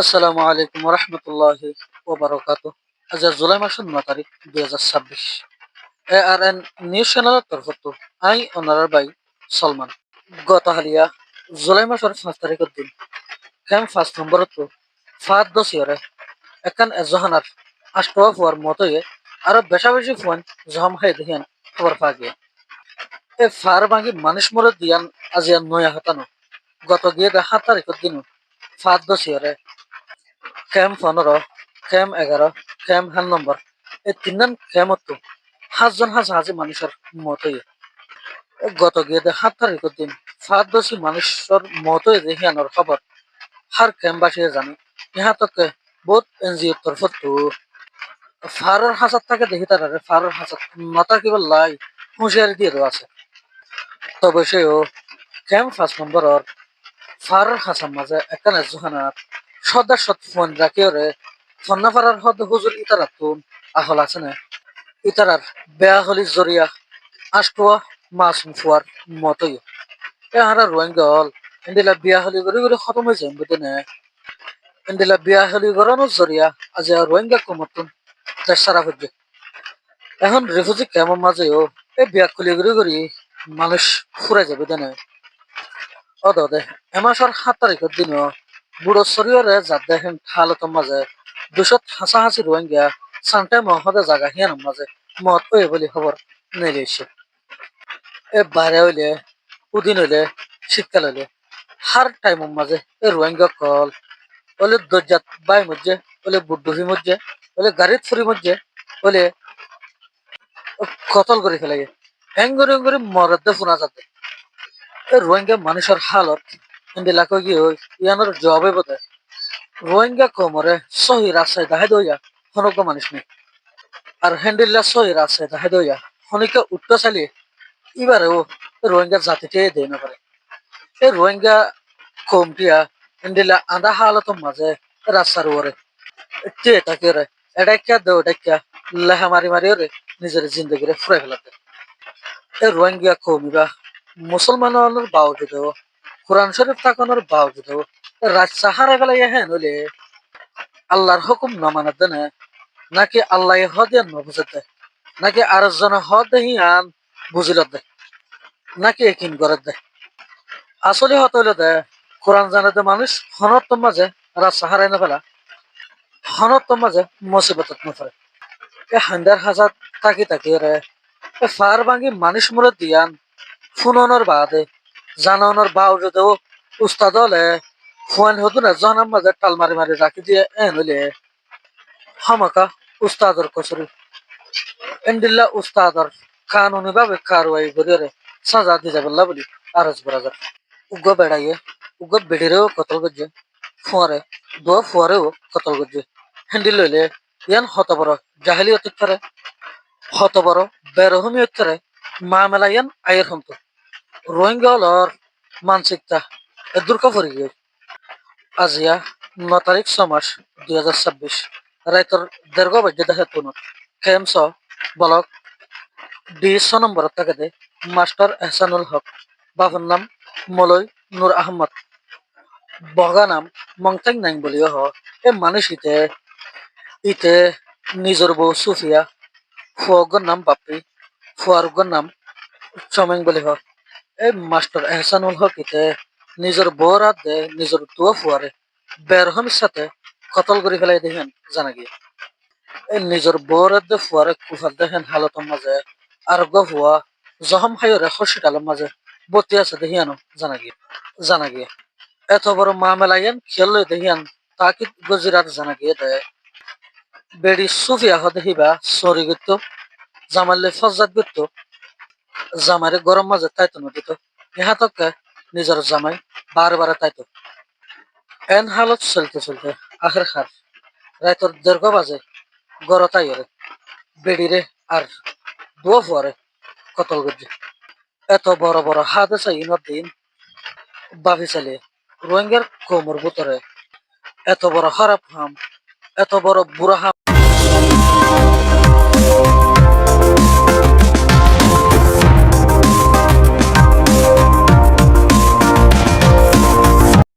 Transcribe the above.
আসসালামু আলাইকুম রহমতুল্লাহি ওবারাকাতুহ। আজ জুলাই মাসের 9 তারিখ 2026। ARN নিউজ চ্যানেলের তরফত আই অনারার বাই সলমান গত হালিয়া জুলাই মাসের 5 তারিখের দিন ক্যাম্প 5 নম্বরত ফাদ দসিয়রে একান এজহানার আষ্টওয়া ফুয়ার মতয়ে আরো বেশা বেশি ফোন জহম হাই দেখিয়ান খবর পা গিয়া এ ফার ভাঙি মানুষ মরে দিয়ান আজিয়া নয়া হাতানো গত গিয়ে 7 তারিখের দিন ফাদ দসিয়রে ক্যাম্প 15, ক্যাম্প 11, ক্যাম্প 1 নম্বর এই তিনজন ক্যাম্পতো 5 জন হাজি মানুষের মতই গত গিয়ে 7 তারিখের দিন 5 মানুষের মতই দেখিয়ানোর খবর হার ক্যাম্পবাসী জানে ইহা তকে বহুত এনজিওর তরফত ফারর হাজার থাকে দেখি তারা ফারর হাজার নতা কিবা লাই হুঁশিয়ারি দিয়ে দেওয়া আছে তবে সেও ক্যাম্প 5 নম্বরের ফারর হাসান মাঝে একানে জোহানার সদা সৎ ফোন রাখিওরে ফন্নাফারার হদ হুজুর ইতারাতুন আহল আছে না ইতারার বেয়াহলি জরিয়া আষ্টুয়া মাসুম ফুয়ার মতই এ হারা রোহিঙ্গল এন্ডিলা বিয়াহলি করে করে খতম হয়ে যায় বুঝতে না এন্ডিলা বিয়াহলি করানোর জরিয়া আজ রোহিঙ্গা কমতুন দেশ সারা হচ্ছে এখন রিফিউজি কেমন মাঝেও এই বিয়া খুলি করে করি মানুষ ফুরে যাবে দেনে অদে এমাসর 7 তারিখের দিনও বুড়ো শরীরে যাত দেখেন হালতর মাঝে 200 রোহিঙ্গা সানটে মহদে জায়গা হিয়ানোর মাঝে মত ওই বলি খবর নেলিয়েছে এ বাইরে হইলে উদিন হইলে শীতকাল হইলে হার টাইমের মাঝে এ রোহিঙ্গা কল ওলে দরজাত বাই মধ্যে ওলে বুড্ডুফি মধ্যে ওলে গাড়িত ফুরি মধ্যে ওলে কতল করে ফেলে এঙ্গরি এঙ্গরি মরদে শোনা যাতে এ রোহিঙ্গা মানুষের হালত এন্ডিলাকে গিয়ে ইয়ানোর জবাবে বোধ রোহিঙ্গা কমরে সহি রাস্তায় দাহে দইয়া হনক মানুষ নেই আর হ্যান্ডিল্লা সহি রাস্তায় দাহে দইয়া হনিকে উঠতে চালিয়ে এবারেও রোহিঙ্গা জাতিতে দেয় না পারে এই রোহিঙ্গা কমটিয়া হ্যান্ডিল্লা আধা হালতের মাঝে রাস্তার ওরে তে তাকে রে এটাইকা দে ওটাইকা লেহা মারি মারি ওরে নিজের জিন্দগিরে ফুরে ফেলাতে এই রোহিঙ্গা কমিবা মুসলমানের বাউজুদেও কোরআন শরীফ থাকানোর বাউজুদেও রাজশা হারা ফেলাই হ্যাঁ নইলে আল্লাহর হুকুম না মানার দেনে নাকি আল্লাহ হদিয়ান নবুঝে দেয় নাকি আর জন হদিয়ান বুঝিল দেয় নাকি একিন করে দেয় আসলে হত হইলে দেয় কোরআন জানাতে মানুষ হনত্তম মাঝে রাজশা হারাই না ফেলা হনত্তম মাঝে মুসিবতত নফরে এ হান্দার হাজার তাকি তাকি রে এ ফার ভাঙি মানুষ মরে দিয়ান ফুননের বাদে জানানোর বাউজুদেও উস্তাদ হলে ফুয়ান হতো না জহনার মাঝে টাল মারি মারি রাখি দিয়ে এন হইলে হামাকা উস্তাদর কসরি এন্ডিল্লা উস্তাদর কানুনি ভাবে কারওয়াই করিয়ে সাজা দিয়ে যাবেল্লা বলি আরজ বরাজার উগ্র বেড়াইয়ে উগ্র বেড়িরেও কতল করছে ফুয়ারে দোয়া ফুয়ারেও কতল করছে হ্যান্ডিল লইলে ইয়ান হত বড় জাহেলি অতিক্ষারে হত বড় বেরহমি অত্যারে মা মেলা ইয়ান আয়ের হন্ত রোহিঙ্গা হলর মানসিকতা দুর্কা পড়ে গিয়ে আজিয়া 9 তারিখ 6 মাস 2026 রাইতর 1:30 বাজে দেখে তুন কেমস বলক 20 নম্বর থেকে মাস্টার এহসানুল হক বাবার নাম মলয় নূর আহমদ বগা নাম মংটাং নাইং বলিও হ এ মানুষ ইতে ইতে নিজের বউ সুফিয়া ফুয়াগর নাম বাপি ফুয়ারগর নাম চমেং বলি হ এই মাস্টার এহসানুল হক ইতে নিজের বউ রাত দে নিজের দুয়া ফুয়ারে বেরহমের সাথে কতল করে ফেলাই দেখেন জানা গিয়ে এই নিজের বউ রাত দে ফুয়ারে কুফার দেখেন হালতের মাঝে আর গো ফুয়া জহম হাইরে হসপিটালের মাঝে ভর্তি আছে দেখিয়ানো জানা গিয়ে এত বড় মামেলাইয়ান খেল দেখিয়ান তাকে গজিরার জানা গিয়ে দেয় বেড়ি সুফিয়া হ দেখিবা সরি গিত জামালে ফজাত গিত জামাইরে গরম মাঝে তাইতো নদীত ইহাতকে নিজের জামাই বারে তাইতো এন হালত চলতে চলতে আখের খার রাইতর 1:30 বাজে গড়তাই রে বেড়িরে আর দুয়া ফুয়ারে কতল গজ্জে এত বড় বড় হাত আছে ইনত দিন বাফি চালিয়ে রোহিঙ্গার কোমর ভিতরে এত বড় খারাপ হাম এত বড় বুড়া হাম